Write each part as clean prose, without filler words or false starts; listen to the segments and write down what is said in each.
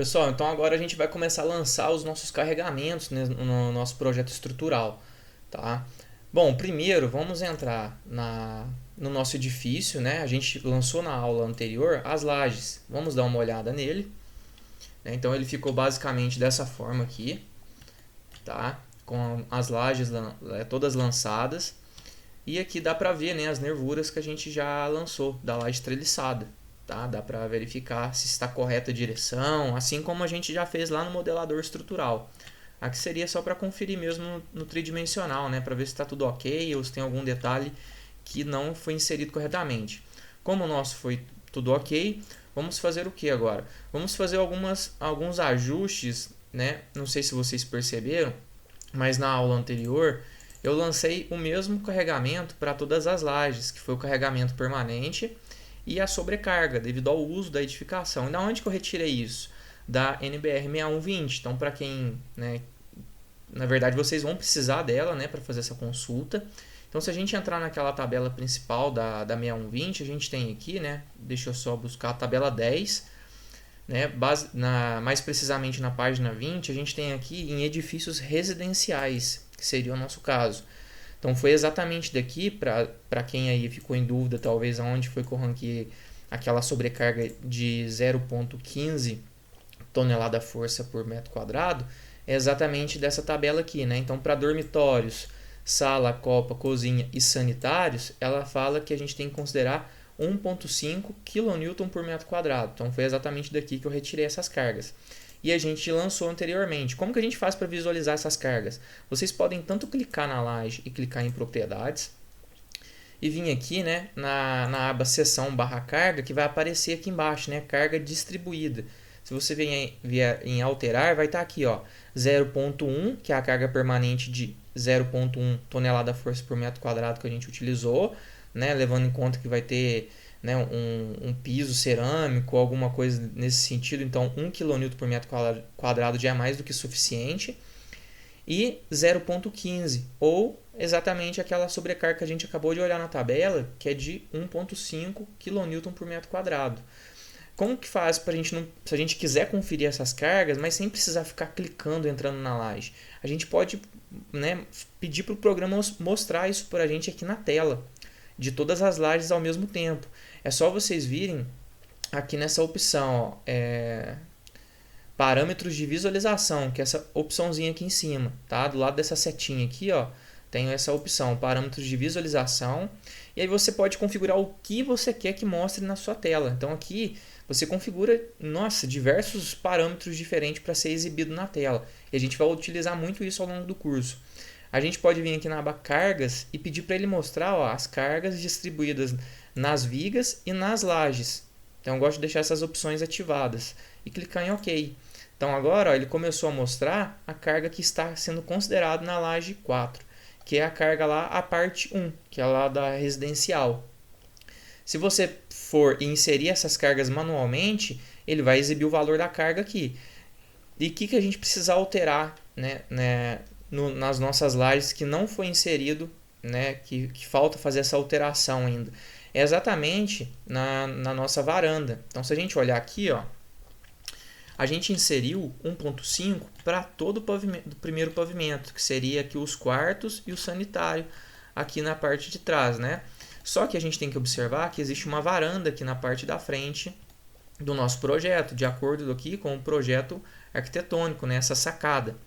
Pessoal, então agora a gente vai começar a lançar os nossos carregamentos, né, no nosso projeto estrutural, tá? Bom, primeiro vamos entrar no nosso edifício, né? A gente lançou na aula anterior as lajes. Vamos dar uma olhada nele, né? Então ele ficou basicamente dessa forma aqui, tá? Com as lajes todas lançadas. E aqui dá para ver, né, as nervuras que a gente já lançou da laje treliçada. Tá? Dá para verificar se está correta a direção, assim como a gente já fez lá no modelador estrutural. Aqui seria só para conferir mesmo no tridimensional, né? Para ver se está tudo ok ou se tem algum detalhe que não foi inserido corretamente. Como o nosso foi tudo ok, vamos fazer o que agora? Vamos fazer alguns ajustes, né? Não sei se vocês perceberam, mas na aula anterior eu lancei o mesmo carregamento para todas as lajes, que foi o carregamento permanente e a sobrecarga, devido ao uso da edificação. E da onde que eu retirei isso? Da NBR 6120. Então, para quem, né, na verdade, vocês vão precisar dela, né, para fazer essa consulta. Então, se a gente entrar naquela tabela principal da 6120, a gente tem aqui, né, deixa eu só buscar a tabela 10, né, mais precisamente na página 20, a gente tem aqui em edifícios residenciais, que seria o nosso caso. Então foi exatamente daqui, para quem aí ficou em dúvida, talvez aonde foi que eu ranqueei aquela sobrecarga de 0,15 tonelada-força por metro quadrado, é exatamente dessa tabela aqui, né? Então para dormitórios, sala, copa, cozinha e sanitários, ela fala que a gente tem que considerar 1,5 kN por metro quadrado. Então foi exatamente daqui que eu retirei essas cargas. E a gente lançou anteriormente. Como que a gente faz para visualizar essas cargas? Vocês podem tanto clicar na laje e clicar em propriedades e vir aqui, né, na aba seção barra carga, que vai aparecer aqui embaixo, né, carga distribuída. Se você vier em alterar, vai estar aqui, ó, 0,1, que é a carga permanente de 0,1 tonelada força por metro quadrado que a gente utilizou, né, levando em conta que vai ter, né, um piso cerâmico, alguma coisa nesse sentido. Então 1 kN por metro quadrado já é mais do que suficiente. E 0,15, ou exatamente aquela sobrecarga que a gente acabou de olhar na tabela, que é de 1,5 kN por metro quadrado. Como que faz para a gente, se a gente quiser conferir essas cargas, mas sem precisar ficar clicando, entrando na laje? A gente pode, né, pedir para o programa mostrar isso para a gente aqui na tela, de todas as lajes ao mesmo tempo. É só vocês virem aqui nessa opção, ó, parâmetros de visualização, que é essa opçãozinha aqui em cima, tá? Do lado dessa setinha aqui, ó, tem essa opção, parâmetros de visualização, e aí você pode configurar o que você quer que mostre na sua tela. Então aqui você configura, nossa, diversos parâmetros diferentes para ser exibido na tela, e a gente vai utilizar muito isso ao longo do curso. A gente pode vir aqui na aba cargas e pedir para ele mostrar, ó, as cargas distribuídas nas vigas e nas lajes. Então eu gosto de deixar essas opções ativadas e clicar em OK. Então agora, ó, ele começou a mostrar a carga que está sendo considerada na laje 4, que é a carga lá, a parte 1, que é lá da residencial. Se você for inserir essas cargas manualmente, ele vai exibir o valor da carga aqui. E o que a gente precisa alterar, né, nas nossas lajes que não foi inserido, né, que falta fazer essa alteração ainda? É exatamente na nossa varanda. Então se a gente olhar aqui, ó, a gente inseriu 1,5 para todo o pavimento, do primeiro pavimento, que seria aqui os quartos e o sanitário aqui na parte de trás, né? Só que a gente tem que observar que existe uma varanda aqui na parte da frente do nosso projeto, de acordo aqui com o projeto arquitetônico, né? Essa sacada.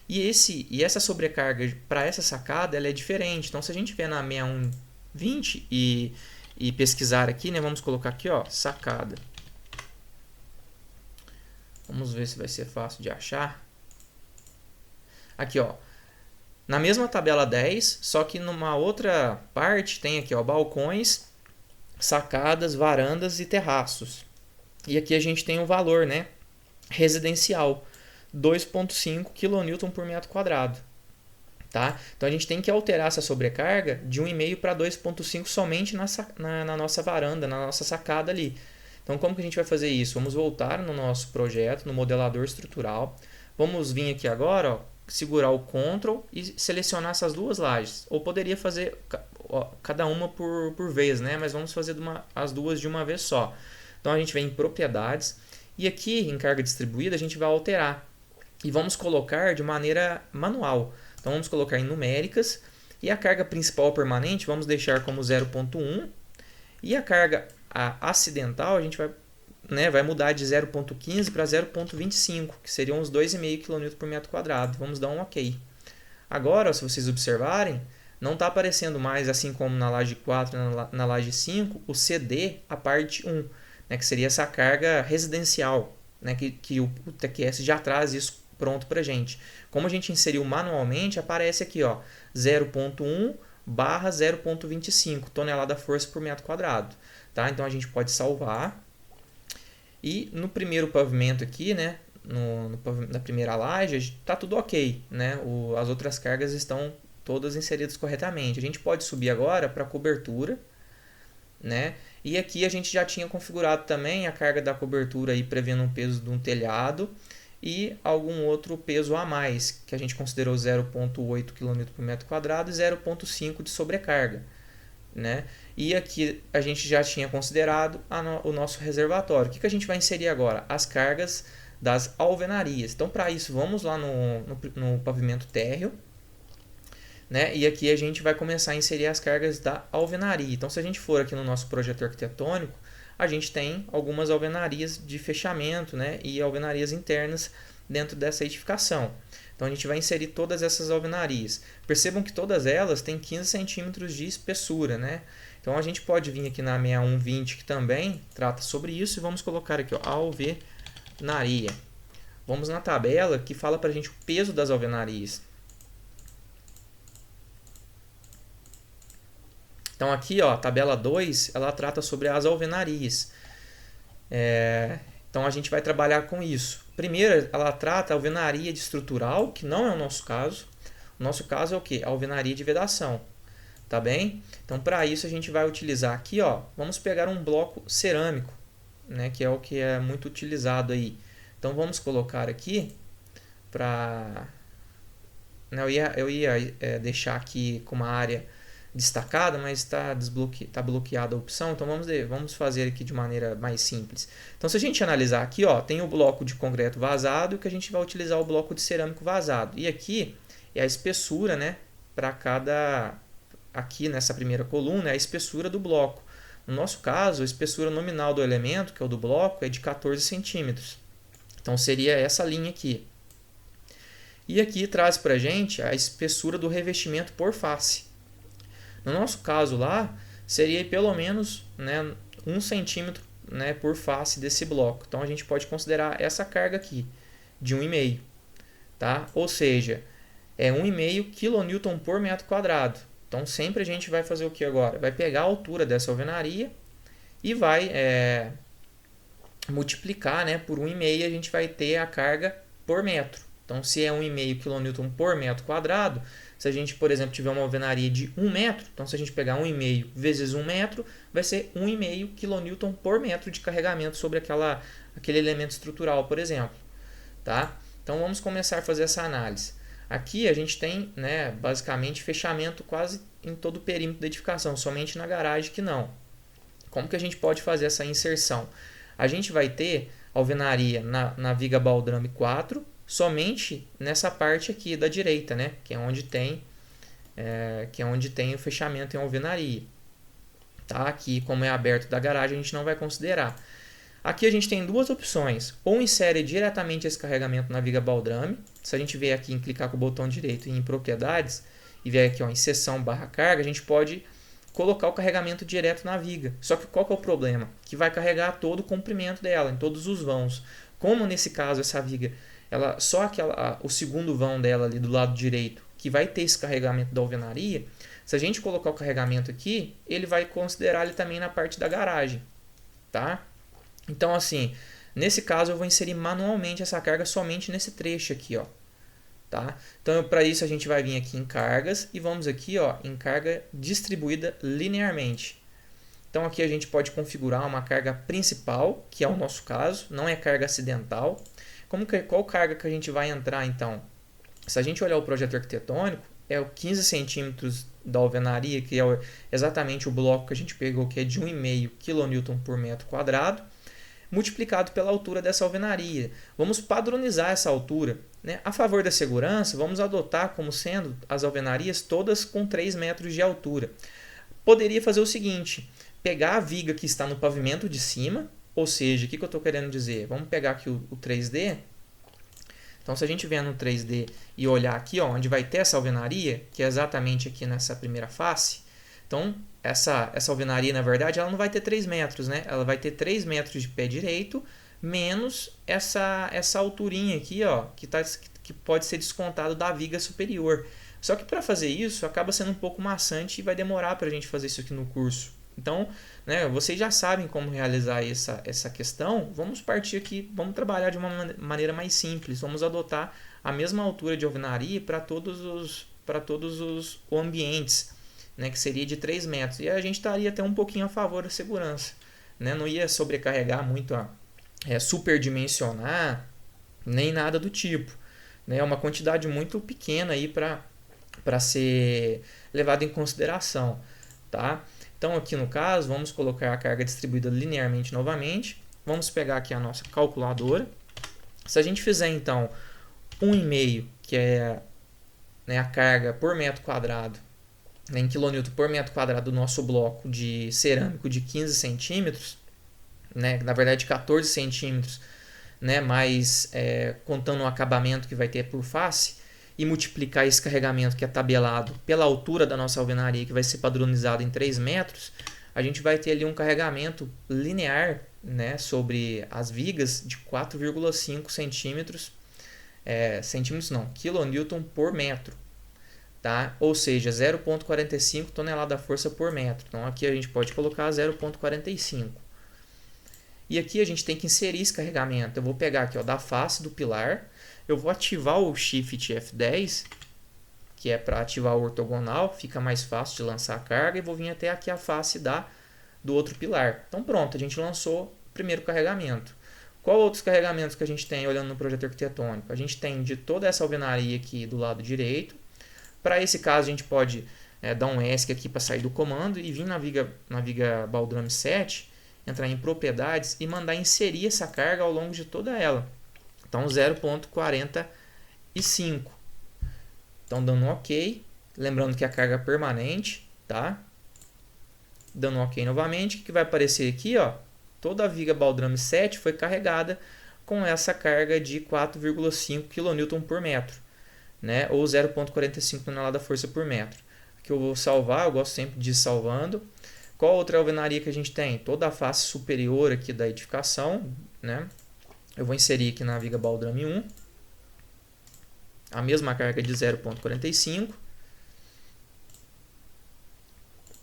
E essa sobrecarga para essa sacada ela é diferente. Então se a gente vier na 6120 e pesquisar aqui, né? Vamos colocar aqui, ó, sacada. Vamos ver se vai ser fácil de achar. Aqui, ó, na mesma tabela 10, só que numa outra parte tem aqui, ó, balcões, sacadas, varandas e terraços. E aqui a gente tem o valor, né, residencial, 2,5 kN por metro quadrado. Tá? Então a gente tem que alterar essa sobrecarga de 1,5 para 2,5 somente na nossa varanda, na nossa sacada ali. Então como que a gente vai fazer isso? Vamos voltar no nosso projeto, no modelador estrutural. Vamos vir aqui agora, ó, segurar o Ctrl e selecionar essas duas lajes. Ou poderia fazer cada uma por vez, né? Mas vamos fazer as duas de uma vez só. Então a gente vem em propriedades E aqui em carga distribuída a gente vai alterar e vamos colocar de maneira manual. Então vamos colocar em numéricas e a carga principal permanente vamos deixar como 0,1 e a carga acidental a gente vai mudar de 0,15 para 0,25, que seriam uns 2,5 kN por metro quadrado. Vamos dar um OK. Agora, se vocês observarem, não está aparecendo mais, assim como na laje 4 e na laje 5, o CD, a parte 1, né, que seria essa carga residencial, né, que o TQS já traz isso pronto para a gente. Como a gente inseriu manualmente, aparece aqui 0,1 barra 0,25 tonelada-força por metro quadrado. Tá? Então a gente pode salvar. E no primeiro pavimento aqui, né, na primeira laje, está tudo ok. Né? As outras cargas estão todas inseridas corretamente. A gente pode subir agora para a cobertura. Né? E aqui a gente já tinha configurado também a carga da cobertura aí, prevendo um peso de um telhado e algum outro peso a mais, que a gente considerou 0,8 kN por metro quadrado e 0,5 de sobrecarga. Né? E aqui a gente já tinha considerado o nosso reservatório. O que a gente vai inserir agora? As cargas das alvenarias. Então, para isso, vamos lá no pavimento térreo. Né? E aqui a gente vai começar a inserir as cargas da alvenaria. Então, se a gente for aqui no nosso projeto arquitetônico, a gente tem algumas alvenarias de fechamento, né? E alvenarias internas dentro dessa edificação. Então, a gente vai inserir todas essas alvenarias. Percebam que todas elas têm 15 centímetros de espessura. Né? Então, a gente pode vir aqui na 6120, que também trata sobre isso, e vamos colocar aqui alvenaria. Vamos na tabela que fala para a gente o peso das alvenarias. Então aqui, a tabela 2, ela trata sobre as alvenarias. Então a gente vai trabalhar com isso. Primeiro, ela trata a alvenaria de estrutural, que não é o nosso caso. O nosso caso é o quê? A alvenaria de vedação. Tá bem? Então para isso a gente vai utilizar aqui, vamos pegar um bloco cerâmico, né, que é o que é muito utilizado aí. Então vamos colocar aqui para... Eu ia deixar aqui com uma área destacada, mas está bloqueada a opção, então vamos fazer aqui de maneira mais simples. Então, se a gente analisar aqui, tem o bloco de concreto vazado, que a gente vai utilizar o bloco de cerâmico vazado. E aqui é a espessura, né, para cada... Aqui nessa primeira coluna é a espessura do bloco. No nosso caso, a espessura nominal do elemento, que é o do bloco, é de 14 centímetros. Então, seria essa linha aqui. E aqui traz para a gente a espessura do revestimento por face. No nosso caso lá, seria pelo menos, né, 1 centímetro, né, por face desse bloco. Então, a gente pode considerar essa carga aqui, de 1,5. Tá? Ou seja, é 1,5 kN por metro quadrado. Então, sempre a gente vai fazer o que agora? Vai pegar a altura dessa alvenaria e vai multiplicar, né, por 1,5, a gente vai ter a carga por metro. Então, se é 1,5 kN por metro quadrado, se a gente, por exemplo, tiver uma alvenaria de 1 metro, então se a gente pegar 1,5 vezes 1 metro, vai ser 1,5 kN por metro de carregamento sobre aquele elemento estrutural, por exemplo. Tá? Então, vamos começar a fazer essa análise. Aqui a gente tem, né, basicamente fechamento quase em todo o perímetro da edificação, somente na garagem que não. Como que a gente pode fazer essa inserção? A gente vai ter alvenaria na viga baldrame 4, somente nessa parte aqui da direita, né? Que é onde tem o fechamento em alvenaria. Tá? Aqui, como é aberto da garagem, a gente não vai considerar. Aqui a gente tem duas opções. Ou insere diretamente esse carregamento na viga baldrame. Se a gente vier aqui em clicar com o botão direito em propriedades e vier aqui em seção / carga, a gente pode colocar o carregamento direto na viga. Só que qual que é o problema? Que vai carregar todo o comprimento dela, em todos os vãos. Como nesse caso essa viga, o segundo vão dela ali do lado direito, que vai ter esse carregamento da alvenaria, se a gente colocar o carregamento aqui, ele vai considerar ele também na parte da garagem. Tá? Então, assim, nesse caso eu vou inserir manualmente essa carga somente nesse trecho aqui, tá? Então, para isso a gente vai vir aqui em cargas e vamos aqui, em carga distribuída linearmente. Então, aqui a gente pode configurar uma carga principal, que é o nosso caso, não é carga acidental. Qual carga que a gente vai entrar, então? Se a gente olhar o projeto arquitetônico, é o 15 centímetros da alvenaria, que é exatamente o bloco que a gente pegou, que é de 1,5 kN por metro quadrado, multiplicado pela altura dessa alvenaria. Vamos padronizar essa altura, né? A favor da segurança, vamos adotar como sendo as alvenarias todas com 3 metros de altura. Poderia fazer o seguinte, pegar a viga que está no pavimento de cima, ou seja, o que eu estou querendo dizer? Vamos pegar aqui o 3D. Então, se a gente vier no 3D e olhar aqui, ó, onde vai ter essa alvenaria, que é exatamente aqui nessa primeira face, então, essa alvenaria, na verdade, ela não vai ter 3 metros, né? Ela vai ter 3 metros de pé direito, menos essa alturinha aqui, ó, que pode ser descontado da viga superior. Só que para fazer isso, acaba sendo um pouco maçante e vai demorar para a gente fazer isso aqui no curso. Então, né, vocês já sabem como realizar essa questão. Vamos partir aqui, vamos trabalhar de uma maneira mais simples. Vamos adotar a mesma altura de alvenaria para todos os ambientes, né, que seria de 3 metros. E a gente estaria até um pouquinho a favor da segurança, né? Não ia sobrecarregar muito, superdimensionar, nem nada do tipo. Né? É uma quantidade muito pequena aí para ser levado em consideração. Tá? Então, aqui no caso, vamos colocar a carga distribuída linearmente novamente. Vamos pegar aqui a nossa calculadora. Se a gente fizer, então, 1,5, que é, né, a carga por metro quadrado, né, em quilonewton por metro quadrado do nosso bloco de cerâmico de 15 centímetros, né, na verdade 14 centímetros, né, mas contando o acabamento que vai ter por face, e multiplicar esse carregamento que é tabelado pela altura da nossa alvenaria, que vai ser padronizado em 3 metros, a gente vai ter ali um carregamento linear, né, sobre as vigas de 4,5 centímetros, quilonewton por metro. Tá? Ou seja, 0,45 tonelada-força por metro. Então aqui a gente pode colocar 0,45. E aqui a gente tem que inserir esse carregamento. Eu vou pegar aqui, ó, da face do pilar, eu vou ativar o Shift F10, que é para ativar o ortogonal, fica mais fácil de lançar a carga, e vou vir até aqui a face do outro pilar. Então pronto, a gente lançou o primeiro carregamento. Qual outros carregamentos que a gente tem olhando no projeto arquitetônico? A gente tem de toda essa alvenaria aqui do lado direito. Para esse caso, a gente pode dar um ESC aqui para sair do comando e vir na viga Baldrame 7, entrar em propriedades e mandar inserir essa carga ao longo de toda ela. Então 0,45. Então dando um OK, lembrando que a carga é permanente, tá? Dando um OK novamente, o que vai aparecer aqui, ó? Toda a viga Baldrame 7 foi carregada com essa carga de 4,5 kN por metro, né? Ou 0,45 tonelada-força por metro. Aqui eu vou salvar, eu gosto sempre de ir salvando. Qual outra alvenaria que a gente tem? Toda a face superior aqui da edificação, né? Eu vou inserir aqui na viga Baldrame 1 a mesma carga de 0,45.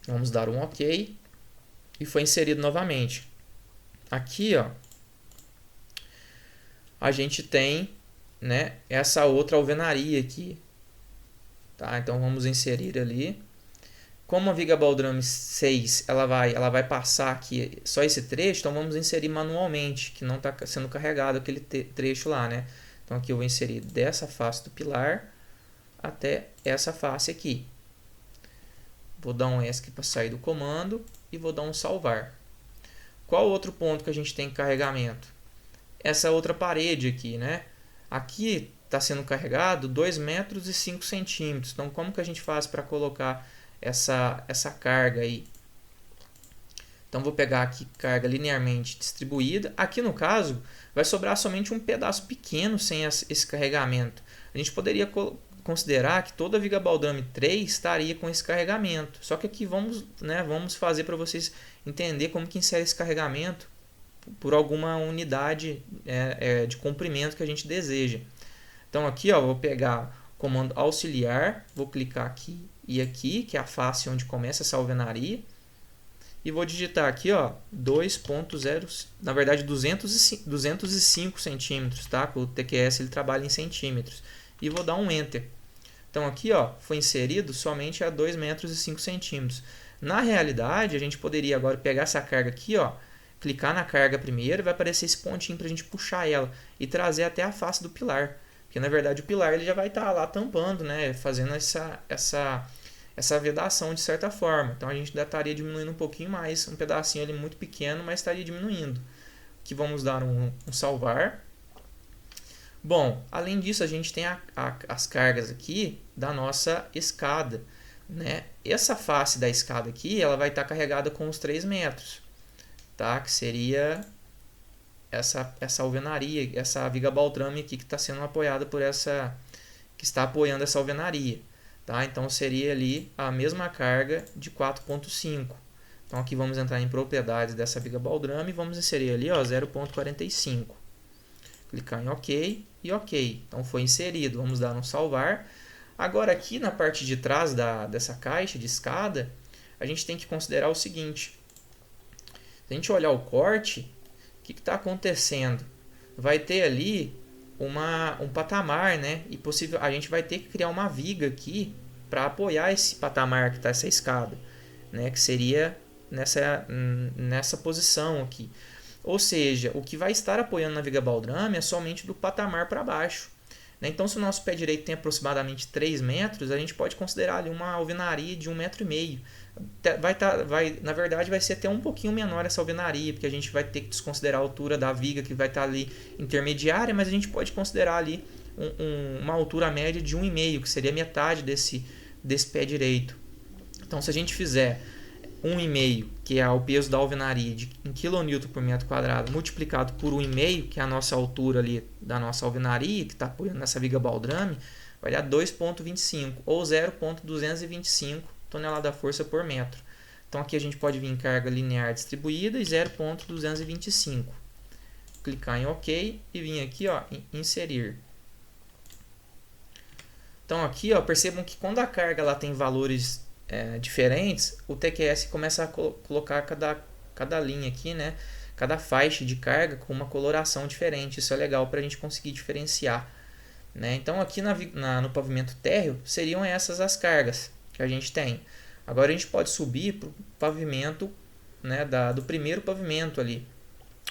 Vamos dar um OK. E foi inserido novamente. Aqui, ó, a gente tem, né, essa outra alvenaria aqui. Tá? Então vamos inserir ali. Como a viga Baldrame 6 ela vai passar aqui só esse trecho, então vamos inserir manualmente, que não está sendo carregado aquele trecho lá, né? Então aqui eu vou inserir dessa face do pilar até essa face aqui. Vou dar um ESC para sair do comando e vou dar um salvar. Qual outro ponto que a gente tem carregamento? Essa outra parede aqui, né? Aqui está sendo carregado 2 metros e 5 centímetros. Então como que a gente faz para colocar essa carga aí? Então vou pegar aqui carga linearmente distribuída. Aqui no caso vai sobrar somente um pedaço pequeno sem esse carregamento. A gente poderia considerar que toda a viga Baldrame 3 estaria com esse carregamento. Só que aqui vamos fazer para vocês entender como que insere esse carregamento por alguma unidade de comprimento que a gente deseja. Então aqui, ó, vou pegar o comando auxiliar, vou clicar aqui e aqui, que é a face onde começa essa alvenaria, e vou digitar aqui, ó, 2.0, na verdade 205 centímetros, tá? O TQS ele trabalha em centímetros, e vou dar um Enter. Então aqui, ó, foi inserido somente a 2 metros e 5 centímetros. Na realidade, a gente poderia agora pegar essa carga aqui, ó, clicar na carga primeiro, vai aparecer esse pontinho para a gente puxar ela e trazer até a face do pilar. Porque na verdade o pilar ele já vai estar lá tampando, né, fazendo essa vedação de certa forma. Então a gente ainda estaria diminuindo um pouquinho mais, um pedacinho ali muito pequeno, mas estaria diminuindo. que vamos dar um salvar. Bom, além disso, a gente tem as cargas aqui da nossa escada, né? Essa face da escada aqui, ela vai estar carregada com os 3 metros, tá? Que seria essa alvenaria, essa viga baldrame aqui que está sendo apoiada por essa, que está apoiando essa alvenaria, tá? Então seria ali a mesma carga de 4,5. Então aqui vamos entrar em propriedades dessa viga baldrame e vamos inserir ali, ó, 0,45. Clicar em OK e OK. Então foi inserido. Vamos dar um salvar. Agora aqui na parte de trás dessa caixa de escada, a gente tem que considerar o seguinte. Se a gente olhar o corte, o que está acontecendo? Vai ter ali um patamar, né? E possível, a gente vai ter que criar uma viga aqui para apoiar esse patamar que está essa escada, né? Que seria nessa posição aqui. Ou seja, o que vai estar apoiando na viga baldrame é somente do patamar para baixo, né? Então, se o nosso pé direito tem aproximadamente 3 metros, a gente pode considerar ali uma alvenaria de 1,5 metro. Na verdade, vai ser até um pouquinho menor essa alvenaria, porque a gente vai ter que desconsiderar a altura da viga que vai estar ali intermediária, mas a gente pode considerar ali uma altura média de 1,5, que seria metade desse pé direito. Então, se a gente fizer 1,5, que é o peso da alvenaria em kN por metro quadrado, multiplicado por 1,5, que é a nossa altura ali da nossa alvenaria, que está apoiando nessa viga baldrame, vai dar 2,25 ou 0,225 tonelada-força por metro. Então aqui a gente pode vir em carga linear distribuída e 0,225. Clicar em OK e vir aqui, ó, em inserir. Então aqui, ó, percebam que quando a carga ela tem valores diferentes, o TQS começa a colocar cada linha aqui, né? Cada faixa de carga com uma coloração diferente. Isso é legal para a gente conseguir diferenciar, né? Então aqui no pavimento térreo seriam essas as cargas que a gente tem. Agora a gente pode subir para o pavimento, né, do primeiro pavimento ali,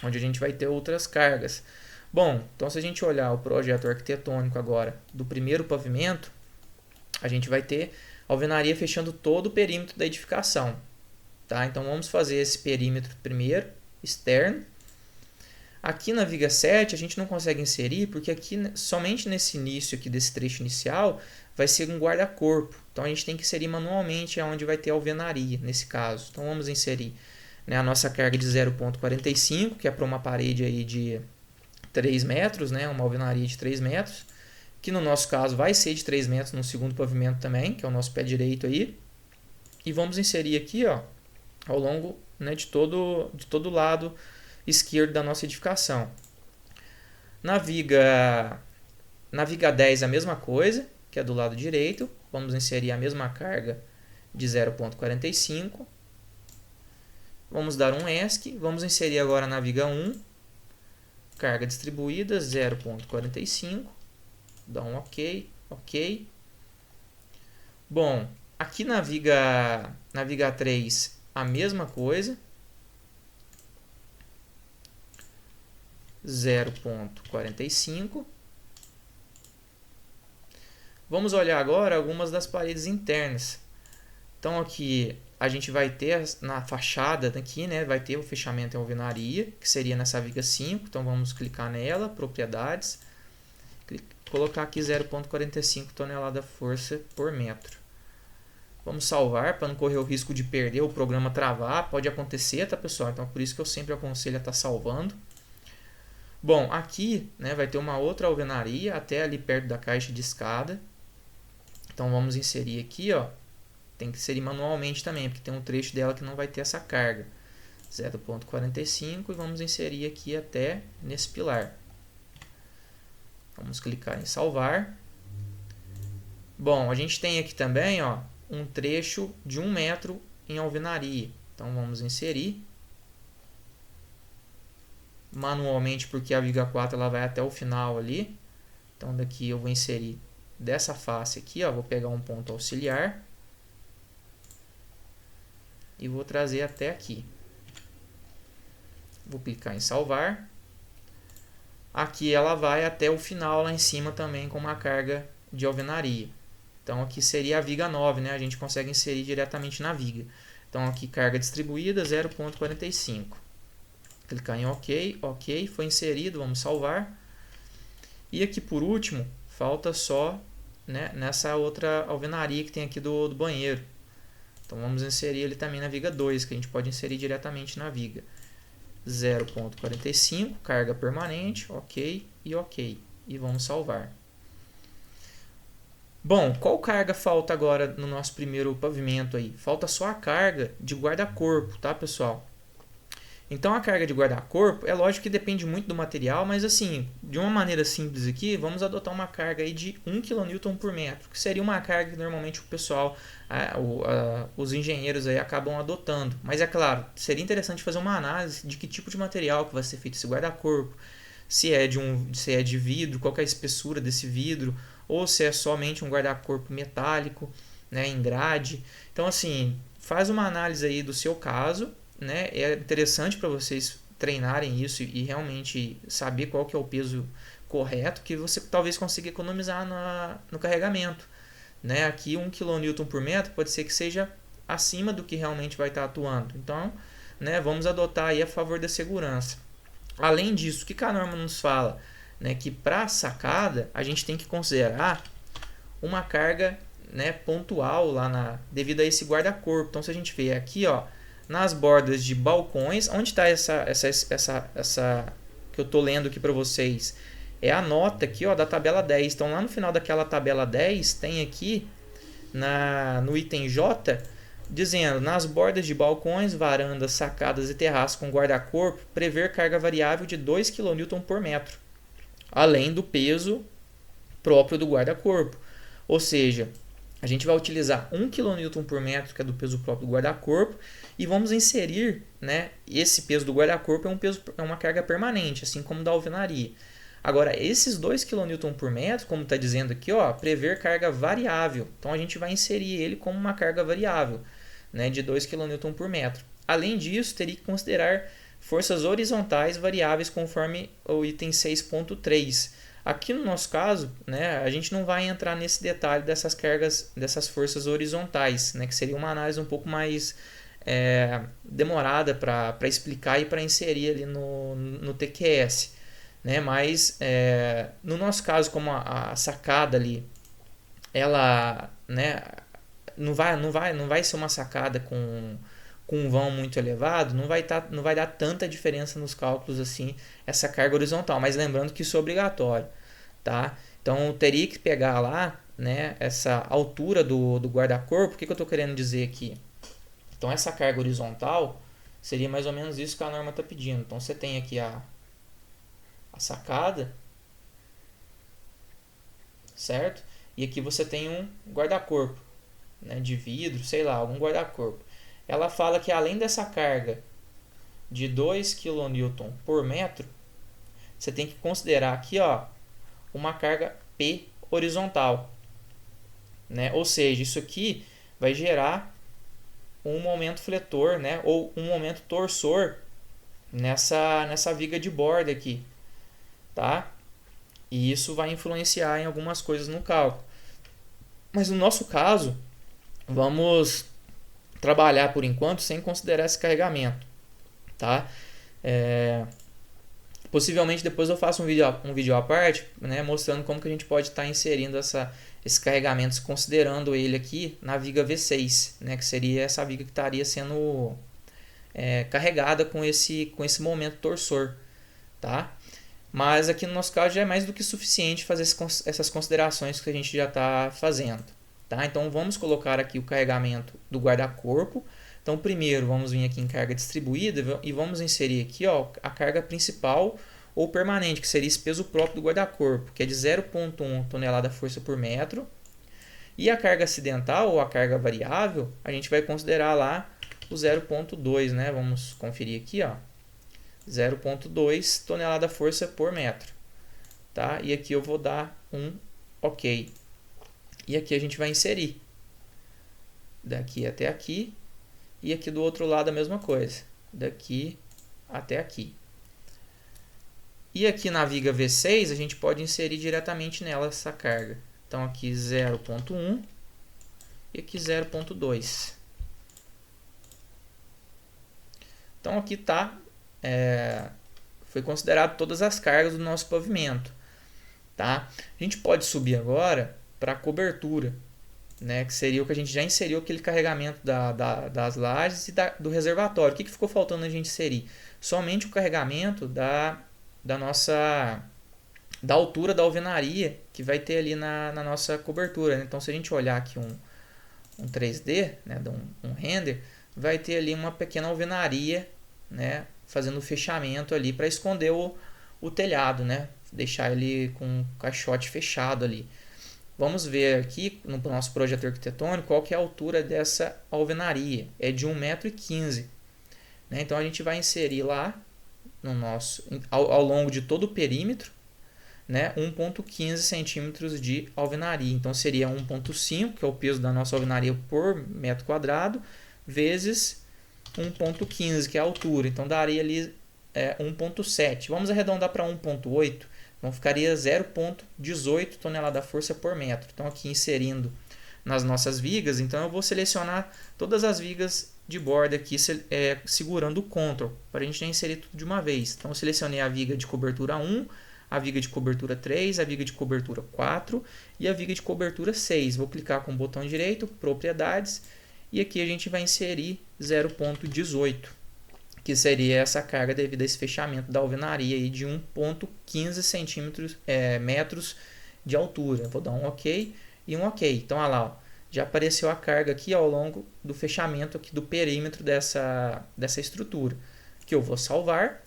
onde a gente vai ter outras cargas. Bom, então se a gente olhar o projeto arquitetônico agora do primeiro pavimento, a gente vai ter alvenaria fechando todo o perímetro da edificação, tá? Então vamos fazer esse perímetro primeiro, externo. Aqui na viga 7 a gente não consegue inserir, porque aqui somente nesse início aqui desse trecho inicial vai ser um guarda-corpo. Então a gente tem que inserir manualmente onde vai ter alvenaria nesse caso. Então vamos inserir, né, a nossa carga de 0,45, que é para uma parede aí de 3 metros, né, uma alvenaria de 3 metros. Que no nosso caso vai ser de 3 metros no segundo pavimento também, que é o nosso pé direito aí. E vamos inserir aqui, ó, ao longo, né, de todo o lado esquerdo da nossa edificação. Na viga 10 a mesma coisa, que é do lado direito. Vamos inserir a mesma carga de 0,45. Vamos dar um ESC. Vamos inserir agora na viga 1, carga distribuída 0,45. Dá um OK, OK. Bom, aqui na viga 3 a mesma coisa, 0,45. Vamos olhar agora algumas das paredes internas. Então aqui a gente vai ter na fachada daqui, né, vai ter o fechamento em alvenaria, que seria nessa viga 5. Então vamos clicar nela, propriedades, colocar aqui 0,45 tonelada-força por metro. Vamos salvar para não correr o risco de perder o programa travar. Pode acontecer, tá, pessoal? Então por isso que eu sempre aconselho a estar salvando. Bom, aqui, né, vai ter uma outra alvenaria até ali perto da caixa de escada. Então vamos inserir aqui, ó. Tem que inserir manualmente também, porque tem um trecho dela que não vai ter essa carga. 0,45 e vamos inserir aqui até nesse pilar. Vamos clicar em salvar. Bom, a gente tem aqui também, ó, um trecho de 1 metro em alvenaria. Então vamos inserir manualmente, porque a viga 4 ela vai até o final ali. Então daqui eu vou inserir dessa face aqui, ó, vou pegar um ponto auxiliar e vou trazer até aqui. Vou clicar em salvar. Aqui ela vai até o final lá em cima também com uma carga de alvenaria. Então aqui seria a viga 9, né? A gente consegue inserir diretamente na viga. Então aqui carga distribuída 0,45. clicar em OK, OK, foi inserido, vamos salvar. E aqui por último, falta só, né, nessa outra alvenaria que tem aqui do banheiro. Então vamos inserir ele também na viga 2, que a gente pode inserir diretamente na viga. 0.45, carga permanente, OK e OK. E vamos salvar. Bom, qual carga falta agora no nosso primeiro pavimento aí? Falta só a carga de guarda-corpo, tá, pessoal? Então a carga de guarda-corpo, é lógico que depende muito do material, mas assim, de uma maneira simples aqui, vamos adotar uma carga aí de 1 kN por metro, que seria uma carga que normalmente o pessoal, os engenheiros aí acabam adotando. Mas é claro, seria interessante fazer uma análise de que tipo de material que vai ser feito esse guarda-corpo, se é de vidro, qual que é a espessura desse vidro, ou se é somente um guarda-corpo metálico, né, em grade. Então assim, faz uma análise aí do seu caso, né? É interessante para vocês treinarem isso e realmente saber qual que é o peso correto, que você talvez consiga economizar no carregamento, né? Aqui 1 kN por metro pode ser que seja acima do que realmente vai estar atuando. Então, né, vamos adotar aí a favor da segurança. Além disso, o que a norma nos fala? Né, que para a sacada a gente tem que considerar uma carga, né, pontual lá devido a esse guarda-corpo. Então, se a gente vê aqui, ó, nas bordas de balcões, onde está essa que eu estou lendo aqui para vocês? É a nota aqui, ó, da tabela 10. Então, lá no final daquela tabela 10, tem aqui no item J, dizendo, nas bordas de balcões, varandas, sacadas e terraços com guarda-corpo, prever carga variável de 2 kN por metro, além do peso próprio do guarda-corpo. Ou seja, a gente vai utilizar 1 kN por metro, que é do peso próprio do guarda-corpo, e vamos inserir, né, esse peso do guarda-corpo é uma carga permanente, assim como da alvenaria. Agora, esses 2 kN por metro, como está dizendo aqui, ó, prever carga variável. Então, a gente vai inserir ele como uma carga variável, né, de 2 kN por metro. Além disso, teria que considerar forças horizontais variáveis conforme o item 6.3. Aqui no nosso caso, né, a gente não vai entrar nesse detalhe dessas cargas, dessas forças horizontais, né, que seria uma análise um pouco mais demorada para explicar e para inserir ali no TQS. Né, mas no nosso caso, como a sacada ali, ela, né, não vai ser uma sacada com um vão muito elevado, não vai dar tanta diferença nos cálculos assim essa carga horizontal, mas lembrando que isso é obrigatório, tá? Então teria que pegar lá, né, essa altura do guarda-corpo. O que eu estou querendo dizer aqui? Então essa carga horizontal seria mais ou menos isso que a norma está pedindo. Então você tem aqui a sacada, certo? E aqui você tem um guarda-corpo, né, de vidro, sei lá, algum guarda-corpo. Ela fala que além dessa carga de 2 kN por metro, você tem que considerar aqui, ó, uma carga P horizontal, né? Ou seja, isso aqui vai gerar um momento fletor, né, ou um momento torsor nessa viga de borda aqui, tá? E isso vai influenciar em algumas coisas no cálculo. Mas no nosso caso, vamos trabalhar por enquanto sem considerar esse carregamento, tá? Possivelmente depois eu faço um vídeo à parte, né, mostrando como que a gente pode estar inserindo esses carregamentos, considerando ele aqui na viga V6, né, que seria essa viga que estaria sendo carregada com esse momento torsor, tá? Mas aqui no nosso caso já é mais do que suficiente fazer essas considerações que a gente já está fazendo, tá? Então vamos colocar aqui o carregamento do guarda-corpo. Então primeiro vamos vir aqui em carga distribuída e vamos inserir aqui, ó, a carga principal ou permanente, que seria esse peso próprio do guarda-corpo, que é de 0,1 tonelada força por metro. E a carga acidental ou a carga variável, a gente vai considerar lá o 0,2, né? Vamos conferir aqui, ó. 0,2 tonelada força por metro, tá? E aqui eu vou dar um OK. E aqui a gente vai inserir daqui até aqui, e aqui do outro lado a mesma coisa, daqui até aqui. E aqui na viga V6 a gente pode inserir diretamente nela essa carga. Então aqui 0,1 e aqui 0,2. Então aqui está foi considerado todas as cargas do nosso pavimento. Tá? A gente pode subir agora para a cobertura, né, que seria o que a gente já inseriu, aquele carregamento das lajes e do reservatório. O que ficou faltando a gente inserir? Somente o carregamento da altura da alvenaria que vai ter ali na nossa cobertura. Então, se a gente olhar aqui um 3D, né, um render, vai ter ali uma pequena alvenaria, né, fazendo o fechamento ali para esconder o telhado, né, deixar ele com o caixote fechado ali. Vamos ver aqui no nosso projeto arquitetônico qual que é a altura dessa alvenaria. É de 1,15 m. Né? Então a gente vai inserir lá no ao longo de todo o perímetro, né, 1,15 centímetros de alvenaria. Então seria 1,5, que é o peso da nossa alvenaria por metro quadrado, vezes 1,15, que é a altura. Então daria ali 1,7. Vamos arredondar para 1,8. Então ficaria 0,18 tonelada-força por metro. Então aqui inserindo nas nossas vigas, então eu vou selecionar todas as vigas de borda aqui, segurando o Ctrl, para a gente já inserir tudo de uma vez. Então eu selecionei a viga de cobertura 1, a viga de cobertura 3, a viga de cobertura 4 e a viga de cobertura 6. Vou clicar com o botão direito, propriedades, e aqui a gente vai inserir 0,18. que seria essa carga devido a esse fechamento da alvenaria aí de 1,15 metros de altura. Vou dar um OK e um OK. Então, olha lá, ó, já apareceu a carga aqui ao longo do fechamento aqui do perímetro dessa estrutura, que eu vou salvar.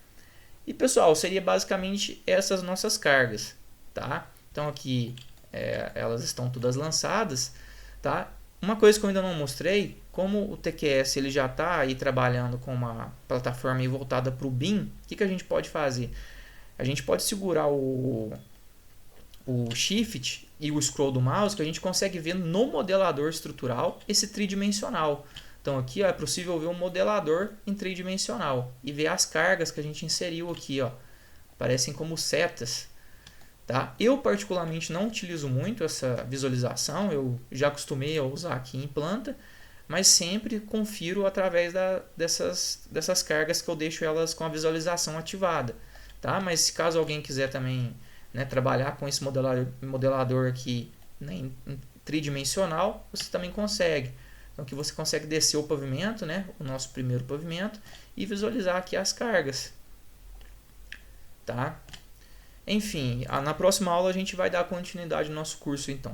E, pessoal, seria basicamente essas nossas cargas, tá? Então, aqui elas estão todas lançadas, tá? Uma coisa que eu ainda não mostrei, como o TQS ele já está aí trabalhando com uma plataforma aí voltada para o BIM, o que a gente pode fazer? A gente pode segurar o Shift e o scroll do mouse, que a gente consegue ver no modelador estrutural esse tridimensional. Então aqui ó, é possível ver um modelador em tridimensional e ver as cargas que a gente inseriu aqui, ó, aparecem como setas. Tá? Eu particularmente não utilizo muito essa visualização, eu já acostumei a usar aqui em planta, mas sempre confiro através dessas cargas que eu deixo elas com a visualização ativada. Tá? Mas se caso alguém quiser também, né, trabalhar com esse modelador aqui, né, em tridimensional, você também consegue. Então aqui você consegue descer o pavimento, né, o nosso primeiro pavimento, e visualizar aqui as cargas. Tá? Enfim, na próxima aula a gente vai dar continuidade no nosso curso então.